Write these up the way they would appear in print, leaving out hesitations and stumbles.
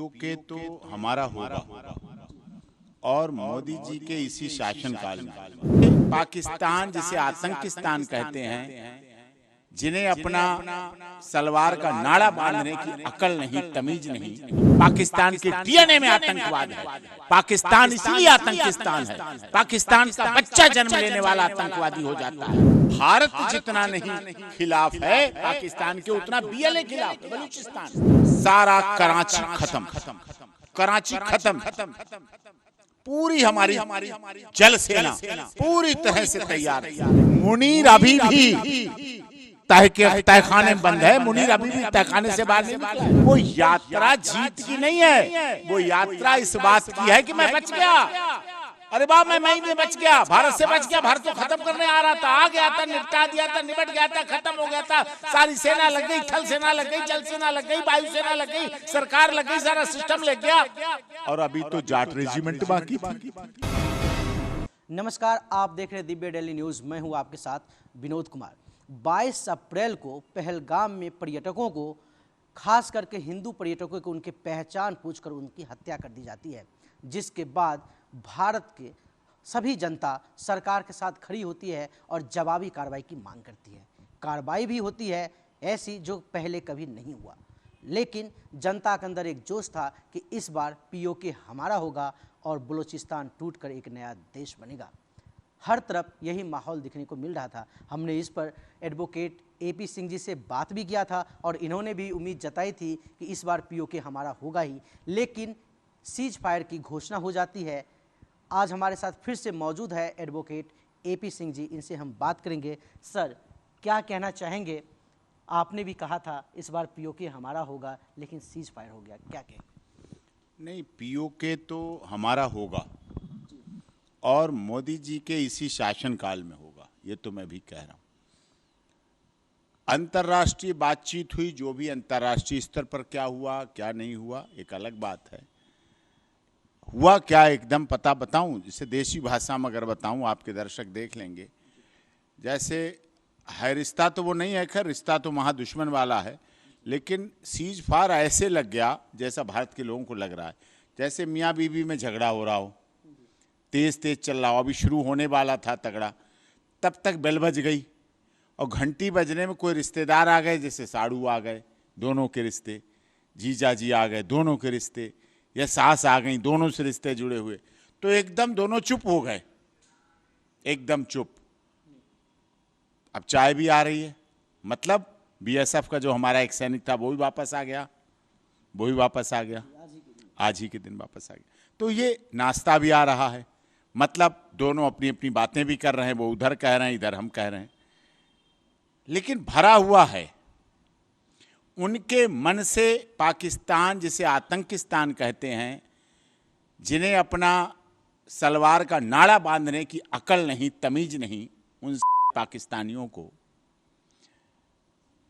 PoK तो हमारा होगा और मोदी जी के इसी शासनकाल में पाकिस्तान जिसे आतंकिस्तान कहते हैं, जिन्हें अपना सलवार का नाड़ा बांधने की अकल नहीं, तमीज नहीं, पाकिस्तान के डीएनए में आतंकवाद है। पाकिस्तान इसलिए आतंकिस्तान है, पाकिस्तान का बच्चा जन्म लेने वाला आतंकवादी हो जाता है। भारत जितना नहीं खिलाफ है पाकिस्तान के, उतना बीएलए खिलाफ है बलूचिस्तान। सारा कराची खत्म, कराची खत्म, पूरी हमारी जल सेना पूरी तरह से तैयार है। मुनीर अभी भी तहखाने बंद है, मुनीर अभी भी तहखाने से बाहर नहीं निकला है। वो यात्रा जीत की नहीं है, वो यात्रा इस बात की है कि मैं बच गया। अरे बाप, मैं महीने बच गया, भारत से बच गया। भारत तो खत्म करने आ रहा था, आ गया था, निपटा दिया था, निपट गया था, खत्म हो गया था। सारी सेना लग गई, थल सेना लग गई, जल सेना लग गई, वायु सेना लग गई, सरकार लग गई, सारा सिस्टम लग गया। और अभी तो जाट रेजिमेंट बाकी थी। नमस्कार, आप देख रहे हैं दिव्य डेली न्यूज। मैं हूं आपके साथ विनोद कुमार। 22 अप्रैल को पहलगाम में पर्यटकों को, खास करके हिंदू पर्यटकों को, उनके पहचान पूछकर उनकी हत्या कर दी जाती है, जिसके बाद भारत के सभी जनता सरकार के साथ खड़ी होती है और जवाबी कार्रवाई की मांग करती है। कार्रवाई भी होती है ऐसी जो पहले कभी नहीं हुआ, लेकिन जनता के अंदर एक जोश था कि इस बार पीओके हमारा होगा और बलूचिस्तान टूटकर एक नया देश बनेगा। हर तरफ यही माहौल दिखने को मिल रहा था। हमने इस पर एडवोकेट एपी सिंह जी से बात भी किया था और इन्होंने भी उम्मीद जताई थी कि इस बार पीओके हमारा होगा ही, लेकिन सीज फायर की घोषणा हो जाती है। आज हमारे साथ फिर से मौजूद है एडवोकेट एपी सिंह जी, इनसे हम बात करेंगे। सर, क्या कहना चाहेंगे? आपने भी कहा था इस बार पीओके हमारा होगा, लेकिन सीज फायर हो गया, क्या कहें? नहीं, पीओके तो हमारा होगा और मोदी जी के इसी शासनकाल में होगा, ये तो मैं भी कह रहा हूं। अंतर्राष्ट्रीय बातचीत हुई, जो भी अंतर्राष्ट्रीय स्तर पर क्या हुआ क्या नहीं हुआ एक अलग बात है। हुआ क्या एकदम पता बताऊं, जिसे देसी भाषा में अगर बताऊं आपके दर्शक देख लेंगे। जैसे है रिश्ता तो वो नहीं है, खैर रिश्ता तो महादुश्मन वाला है, लेकिन सीज फायर ऐसे लग गया जैसा भारत के लोगों को लग रहा है जैसे मियाँ बीवी में झगड़ा हो रहा हो, तेज तेज चल रहा हो, अभी शुरू होने वाला था तगड़ा, तब तक बेल बज गई और घंटी बजने में कोई रिश्तेदार आ गए, जैसे साड़ू आ गए, दोनों के रिश्ते, जीजा जी आ गए, दोनों के रिश्ते, या सास आ गई, दोनों से रिश्ते जुड़े हुए, तो एकदम दोनों चुप हो गए, एकदम चुप। अब चाय भी आ रही है, मतलब बीएसएफ का जो हमारा एक सैनिक था वो भी वापस आ गया, वो भी वापस आ गया, आज ही के दिन वापस आ गया। तो ये नाश्ता भी आ रहा है, मतलब दोनों अपनी अपनी बातें भी कर रहे हैं, वो उधर कह रहे हैं, इधर हम कह रहे हैं, लेकिन भरा हुआ है उनके मन से पाकिस्तान जिसे आतंकिस्तान कहते हैं, जिन्हें अपना सलवार का नाड़ा बांधने की अकल नहीं, तमीज नहीं, उन पाकिस्तानियों को,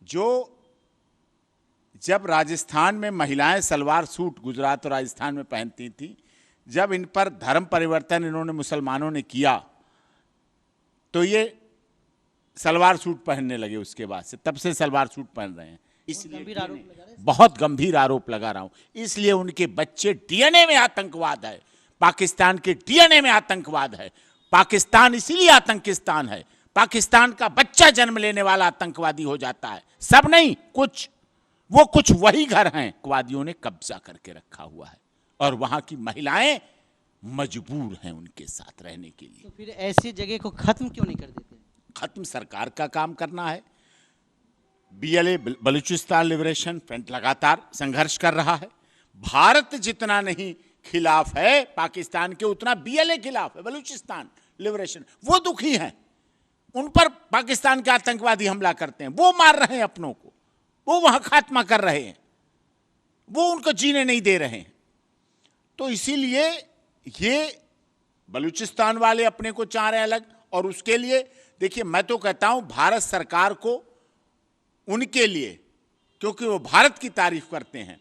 जो जब राजस्थान में महिलाएं सलवार सूट गुजरात और राजस्थान में पहनती थी, जब इन पर धर्म परिवर्तन इन्होंने मुसलमानों ने किया तो ये सलवार सूट पहनने लगे। उसके बाद से तब से सलवार सूट पहन रहे हैं। इसलिए बहुत गंभीर आरोप लगा रहा हूं, इसलिए उनके बच्चे डीएनए में आतंकवाद है, पाकिस्तान के डीएनए में आतंकवाद है। पाकिस्तान इसीलिए आतंकिस्तान है, पाकिस्तान का बच्चा जन्म लेने वाला आतंकवादी हो जाता है। सब नहीं, कुछ वो कुछ वही घर हैं आतंकवादियों ने कब्जा करके रखा हुआ है और वहां की महिलाएं मजबूर हैं उनके साथ रहने के लिए। तो फिर ऐसी जगह को खत्म क्यों नहीं कर देते? खत्म सरकार का काम करना है। बीएलए बलूचिस्तान लिबरेशन फ्रंट लगातार संघर्ष कर रहा है। भारत जितना नहीं खिलाफ है पाकिस्तान के, उतना बीएलए खिलाफ है, बलूचिस्तान लिबरेशन। वो दुखी हैं, उन पर पाकिस्तान के आतंकवादी हमला करते हैं, वो मार रहे हैं अपनों को, वो वहां खात्मा कर रहे हैं, वो उनको जीने नहीं दे रहे हैं। तो इसीलिए ये बलूचिस्तान वाले अपने को चाह रहे हैं अलग, और उसके लिए देखिए मैं तो कहता हूं भारत सरकार को, उनके लिए, क्योंकि वो भारत की तारीफ करते हैं,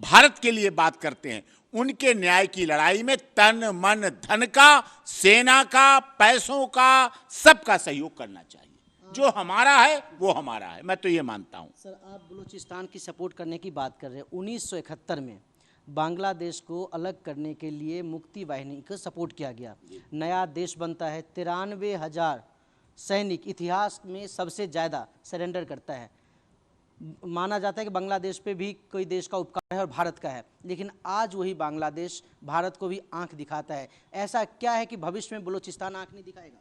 भारत के लिए बात करते हैं, उनके न्याय की लड़ाई में तन मन धन का, सेना का, पैसों का, सबका सहयोग करना चाहिए। जो हमारा है वो हमारा है, मैं तो ये मानता हूं। सर, आप बलूचिस्तान की सपोर्ट करने की बात कर रहे हैं। 1971 में बांग्लादेश को अलग करने के लिए मुक्ति वाहिनी को सपोर्ट किया गया। नया देश बनता है, 93,000 सैनिक इतिहास में सबसे ज़्यादा सरेंडर करता है। माना जाता है कि बांग्लादेश पे भी कोई देश का उपकार है और भारत का है, लेकिन आज वही बांग्लादेश भारत को भी आंख दिखाता है। ऐसा क्या है कि भविष्य में बलूचिस्तान आंख नहीं दिखाएगा?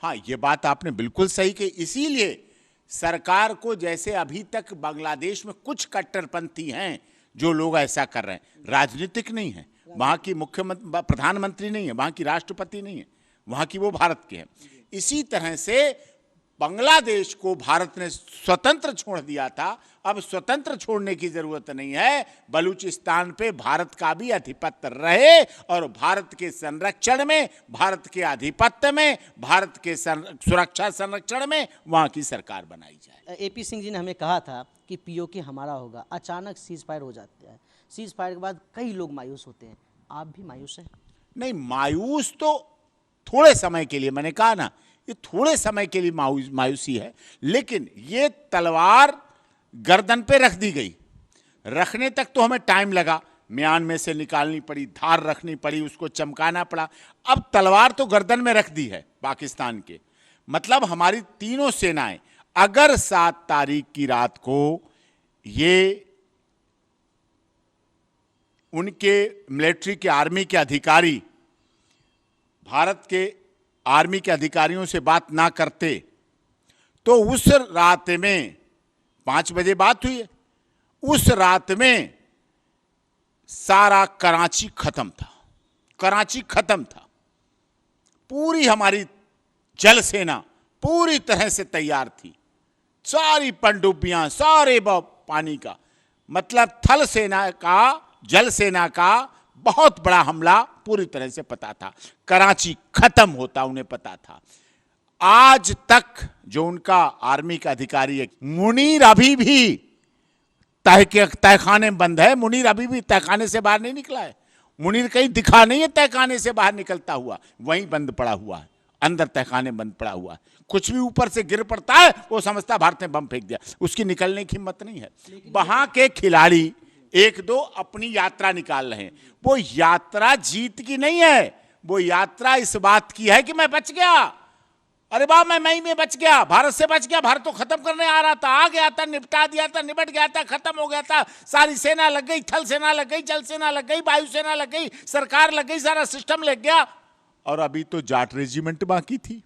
हाँ, ये बात आपने बिल्कुल सही कही। इसीलिए सरकार को, जैसे अभी तक बांग्लादेश में कुछ कट्टरपंथी हैं जो लोग ऐसा कर रहे हैं, राजनीतिक नहीं है, वहाँ की मुख्यमंत्री प्रधानमंत्री नहीं है, वहाँ की राष्ट्रपति नहीं है, वहाँ की वो भारत के हैं। इसी तरह से बांग्लादेश को भारत ने स्वतंत्र छोड़ दिया था, अब स्वतंत्र छोड़ने की जरूरत नहीं है। बलूचिस्तान पे भारत का भी आधिपत्य रहे और भारत के संरक्षण में, भारत के आधिपत्य में, भारत के सुरक्षा संरक्षण में वहाँ की सरकार बनाई जाए। एपी सिंह जी ने हमें कहा था कि पीओके हमारा होगा, अचानक सीज फायर हो जाता है। सीज फायर के बाद कई लोग मायूस होते हैं, आप भी मायूस हैं? नहीं, मायूस तो थोड़े समय के लिए, मैंने कहा ना, ये थोड़े समय के लिए मायूसी है, लेकिन ये तलवार गर्दन पे रख दी गई। रखने तक तो हमें टाइम लगा, म्यानमार से निकालनी पड़ी, धार रखनी पड़ी, उसको चमकाना पड़ा। अब तलवार तो गर्दन में रख दी है पाकिस्तान के। मतलब हमारी तीनों सेनाएं अगर 7 तारीख की रात को ये उनके मिलिट्री के, आर्मी के अधिकारी भारत के आर्मी के अधिकारियों से बात ना करते तो उस रात में 5 बजे बात हुई है, उस रात में सारा कराची खत्म था। कराची खत्म था। पूरी हमारी जल सेना पूरी तरह से तैयार थी, सारी पनडुब्बियां, सारे पानी का, मतलब थल सेना का, जल सेना का बहुत बड़ा हमला पूरी तरह से पता था। कराची खत्म होता उन्हें पता था। आज तक जो उनका आर्मी का अधिकारी है मुनीर, अभी भी तहखाने में बंद है। मुनीर अभी भी तहखाने से बाहर नहीं निकला है। मुनीर कहीं दिखा नहीं है तहखाने से बाहर निकलता हुआ, वहीं बंद पड़ा हुआ है, अंदर तहखाने बंद पड़ा हुआ है। कुछ भी ऊपर से गिर पड़ता है वो समझता भारत ने बम फेंक दिया, उसकी निकलने की हिम्मत नहीं है। वहां के खिलाड़ी 1-2 अपनी यात्रा निकाल रहे हैं। वो यात्रा जीत की नहीं है, वो यात्रा इस बात की है कि मैं बच गया, अरे वाह मैं मई में बच गया, भारत से बच गया। भारत तो खत्म करने आ रहा था, आ गया था, निपटा दिया था, निपट गया था, खत्म हो गया था। सारी सेना लग गई, थल सेना लग गई, जल सेना लग गई, वायु सेना लग गई, सरकार लग गई, सारा सिस्टम लग गया। और अभी तो जाट रेजिमेंट बाकी थी,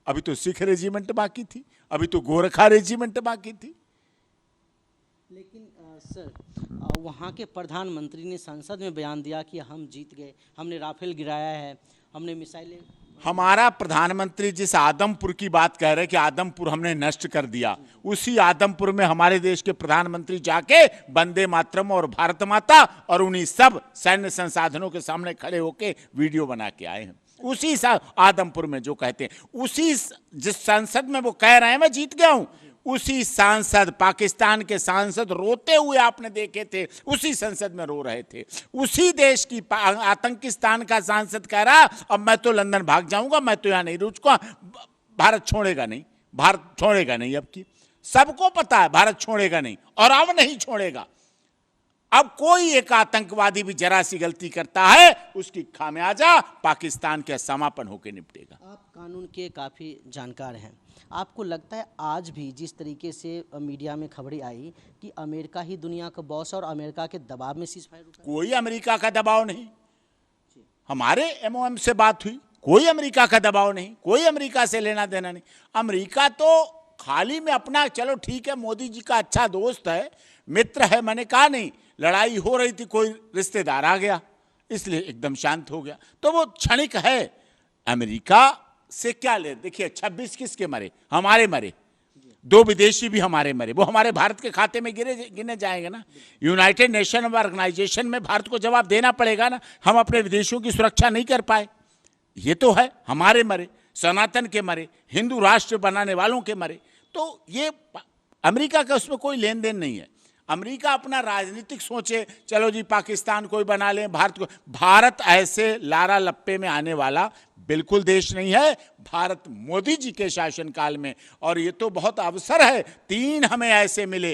अभी तो सिख रेजिमेंट बाकी थी, अभी तो गोरखा रेजिमेंट बाकी थी। लेकिन सर, वहाँ के प्रधानमंत्री ने संसद में बयान दिया कि हम जीत गए, हमने राफेल गिराया है, हमने मिसाइलें। हमारा प्रधानमंत्री जिस आदमपुर की बात कह रहे हैं कि आदमपुर हमने नष्ट कर दिया, उसी आदमपुर में हमारे देश के प्रधानमंत्री जाके वंदे मातरम और भारत माता और उन्हीं सब सैन्य संसाधनों के सामने खड़े होके वीडियो बना के आए हैं। उसी आदमपुर में जो कहते हैं, उसी जिस संसद में वो कह रहे हैं मैं जीत गया हूं, उसी सांसद, पाकिस्तान के सांसद रोते हुए आपने देखे थे, उसी संसद में रो रहे थे। उसी देश की आतंकिस्तान का सांसद कह रहा अब मैं तो लंदन भाग जाऊंगा, मैं तो यहां नहीं रुकूंगा, भारत छोड़ेगा नहीं, भारत छोड़ेगा नहीं। अब की सबको पता है भारत छोड़ेगा नहीं और अब नहीं छोड़ेगा। अब कोई एक आतंकवादी भी जरा सी गलती करता है, उसकी खामियाजा पाकिस्तान के समापन होकर निपटेगा। आप कानून के काफ़ी जानकार हैं, आपको लगता है आज भी जिस तरीके से मीडिया में खबरें आई कि अमेरिका ही दुनिया का बॉस और अमेरिका के दबाव में सीज फायर रुका? कोई अमेरिका का दबाव नहीं, हमारे एमओएम से बात हुई, कोई अमेरिका का दबाव नहीं, कोई अमेरिका से लेना देना नहीं। अमेरिका तो खाली में अपना, चलो ठीक है मोदी जी का अच्छा दोस्त है, मित्र है, मैंने कहा नहीं, लड़ाई हो रही थी, कोई रिश्तेदार आ गया इसलिए एकदम शांत हो गया, तो वो क्षणिक है। अमेरिका से क्या ले, देखिए 26 किसके मरे, हमारे मरे, 2 विदेशी भी हमारे मरे, वो हमारे भारत के खाते में गिने जाएंगे ना। यूनाइटेड नेशन ऑर्गेनाइजेशन में भारत को जवाब देना पड़ेगा ना, हम अपने विदेशियों की सुरक्षा नहीं कर पाए, ये तो है। हमारे मरे, सनातन के मरे, हिंदू राष्ट्र बनाने वालों के मरे, तो ये अमेरिका का उसमें कोई लेन देन नहीं है। अमेरिका अपना राजनीतिक सोचे, चलो जी पाकिस्तान कोई बना लें, भारत को, भारत ऐसे लारा लप्पे में आने वाला बिल्कुल देश नहीं है। भारत मोदी जी के शासनकाल में, और ये तो बहुत अवसर है, 3 हमें ऐसे मिले,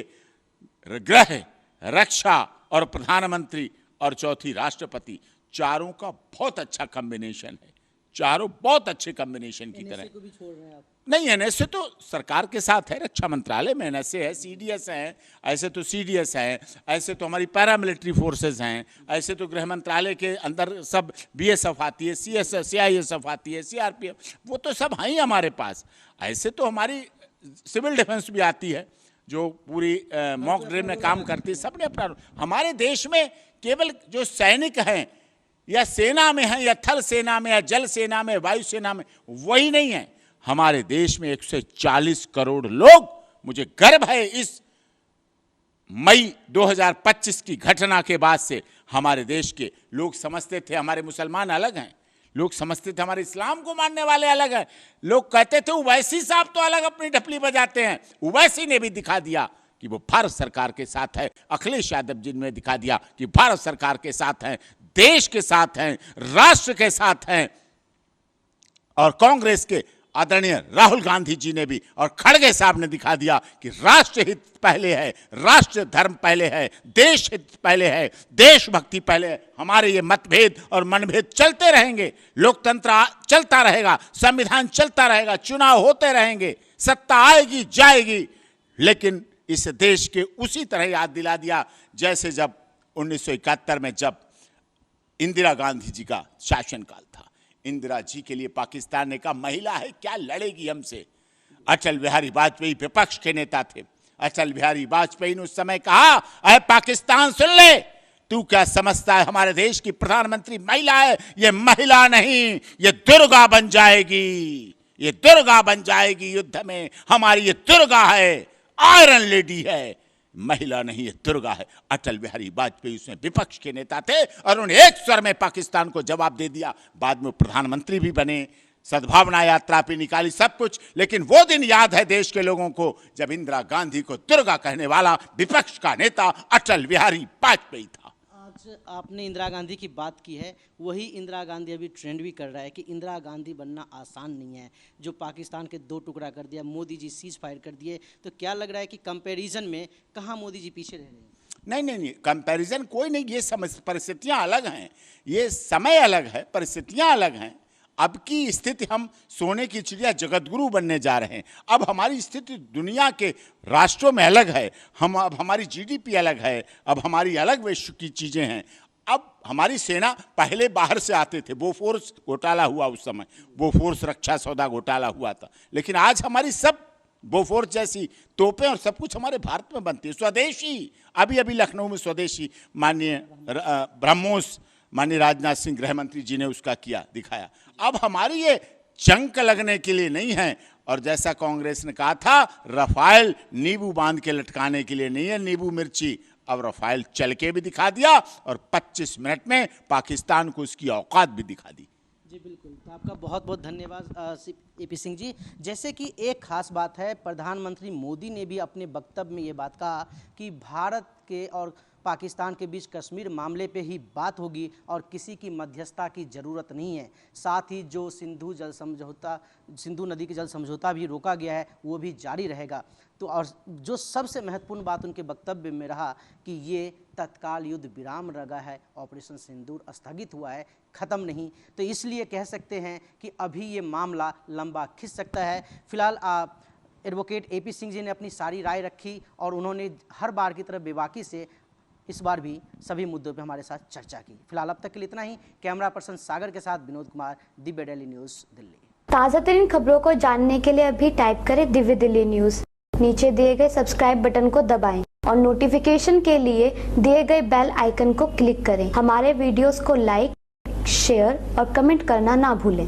गृह, रक्षा और प्रधानमंत्री, और चौथी राष्ट्रपति, चारों का बहुत अच्छा कॉम्बिनेशन है। चारों बहुत अच्छे कॉम्बिनेशन की तरह। को भी छोड़ रहे हैं आप? नहीं, एनएसए तो सरकार के साथ है, रक्षा मंत्रालय में एनएसए है, सीडीएस है, ऐसे तो सीडीएस है, ऐसे तो हमारी पैरामिलिट्री फोर्सेस हैं, ऐसे तो गृह मंत्रालय के अंदर सब बीएसएफ आती है, सीआईएसएफ आती है, सीआरपीएफ, वो तो सब हैं ही हमारे पास। ऐसे तो हमारी सिविल डिफेंस भी आती है जो पूरी मॉक ड्रिल में काम करती है। सबने अपना, हमारे देश में केवल जो सैनिक हैं या सेना में हैं या थल सेना में या जल सेना में वायु सेना में, वही नहीं है। हमारे देश में 140 करोड़ लोग, मुझे गर्व है इस मई 2025 की घटना के बाद से हमारे देश के लोग समझते थे हमारे मुसलमान अलग हैं, लोग समझते थे हमारे इस्लाम को मानने वाले अलग हैं, लोग कहते थे उवैसी साहब तो अलग अपनी ढपली बजाते हैं। उवैसी ने भी दिखा दिया कि वो भारत सरकार के साथ है, अखिलेश यादव जी ने दिखा दिया कि भारत सरकार के साथ हैं, देश के साथ हैं, राष्ट्र के साथ हैं। और कांग्रेस के आदरणीय राहुल गांधी जी ने भी और खड़गे साहब ने दिखा दिया कि राष्ट्र हित पहले है, राष्ट्र धर्म पहले है, देश हित पहले है, देशभक्ति पहले है। हमारे ये मतभेद और मनभेद चलते रहेंगे, लोकतंत्र चलता रहेगा, संविधान चलता रहेगा, चुनाव होते रहेंगे, सत्ता आएगी जाएगी, लेकिन इस देश के उसी तरह याद दिला दिया जैसे जब 1971 में जब इंदिरा गांधी जी का शासनकाल था। इंदिरा जी के लिए पाकिस्तान ने कहा महिला है क्या लड़ेगी हमसे। अटल बिहारी वाजपेयी विपक्ष के नेता थे। अटल बिहारी वाजपेयी ने उस समय कहा, अरे पाकिस्तान सुन ले, तू क्या समझता है हमारे देश की प्रधानमंत्री महिला है, ये महिला नहीं, ये दुर्गा बन जाएगी, ये दुर्गा बन जाएगी युद्ध में, हमारी ये दुर्गा है, आयरन लेडी है, महिला नहीं, ये दुर्गा है। अटल बिहारी वाजपेयी उसमें विपक्ष के नेता थे और उन्होंने एक स्वर में पाकिस्तान को जवाब दे दिया। बाद में प्रधानमंत्री भी बने, सद्भावना यात्रा पे निकाली, सब कुछ। लेकिन वो दिन याद है देश के लोगों को जब इंदिरा गांधी को दुर्गा कहने वाला विपक्ष का नेता अटल बिहारी वाजपेयी था। आज आपने इंदिरा गांधी की बात की है, वही इंदिरा गांधी अभी ट्रेंड भी कर रहा है कि इंदिरा गांधी बनना आसान नहीं है। जो पाकिस्तान के 2 टुकड़ा कर दिया, मोदी जी सीज फायर कर दिए, तो क्या लग रहा है कि कंपैरिजन में कहाँ मोदी जी पीछे रह रहे हैं? नहीं, कंपैरिजन कोई नहीं, ये परिस्थितियां अलग हैं, ये समय अलग है, परिस्थितियां अलग हैं। अब की स्थिति हम सोने की चिड़िया जगतगुरु बनने जा रहे हैं। अब हमारी स्थिति दुनिया के राष्ट्रों में अलग है, अब हमारी जीडीपी अलग है, अब हमारी अलग विश्व की चीज़ें हैं। अब हमारी सेना पहले बाहर से आते थे, बोफोर्स घोटाला हुआ उस समय, बोफोर्स रक्षा सौदा घोटाला हुआ था, लेकिन आज हमारी सब बोफोर्स जैसी तोपें और सब कुछ हमारे भारत में बनती है, स्वदेशी। अभी लखनऊ में स्वदेशी माननीय ब्रह्मोस माननीय राजनाथ सिंह गृह मंत्री जी ने उसका किया, दिखाया। अब हमारी ये जंग लगने के लिए नहीं है, और जैसा कांग्रेस ने कहा था रफाल नींबू बांध के लटकाने के लिए नहीं है, नींबू मिर्ची। अब रफाल चल के भी दिखा दिया और 25 मिनट में पाकिस्तान को उसकी औकात भी दिखा दी। जी बिल्कुल, तो आपका बहुत बहुत धन्यवाद एपी सिंह जी। जैसे कि एक खास बात है, प्रधानमंत्री मोदी ने भी अपने वक्तव्य में ये बात कहा कि भारत के और पाकिस्तान के बीच कश्मीर मामले पे ही बात होगी और किसी की मध्यस्थता की ज़रूरत नहीं है। साथ ही जो सिंधु नदी के जल समझौता भी रोका गया है वो भी जारी रहेगा। तो और जो सबसे महत्वपूर्ण बात उनके वक्तव्य में रहा कि ये तत्काल युद्ध विराम लगा है, ऑपरेशन सिंदूर स्थगित हुआ है, ख़त्म नहीं। तो इसलिए कह सकते हैं कि अभी ये मामला लंबा खिंच सकता है। फिलहाल एडवोकेट एपी सिंह जी ने अपनी सारी राय रखी और उन्होंने हर बार की तरह बेबाकी से इस बार भी सभी मुद्दों पे हमारे साथ चर्चा की। फिलहाल अब तक के लिए इतना ही। कैमरा पर्सन सागर के साथ विनोद कुमार, दिव्य डेली न्यूज़, दिल्ली। ताज़ा तरीन खबरों को जानने के लिए अभी टाइप करें दिव्य दिल्ली न्यूज़। नीचे दिए गए सब्सक्राइब बटन को दबाएं और नोटिफिकेशन के लिए दिए गए बेल आइकन को क्लिक करें। हमारे वीडियोस को लाइक, शेयर और कमेंट करना ना भूलें।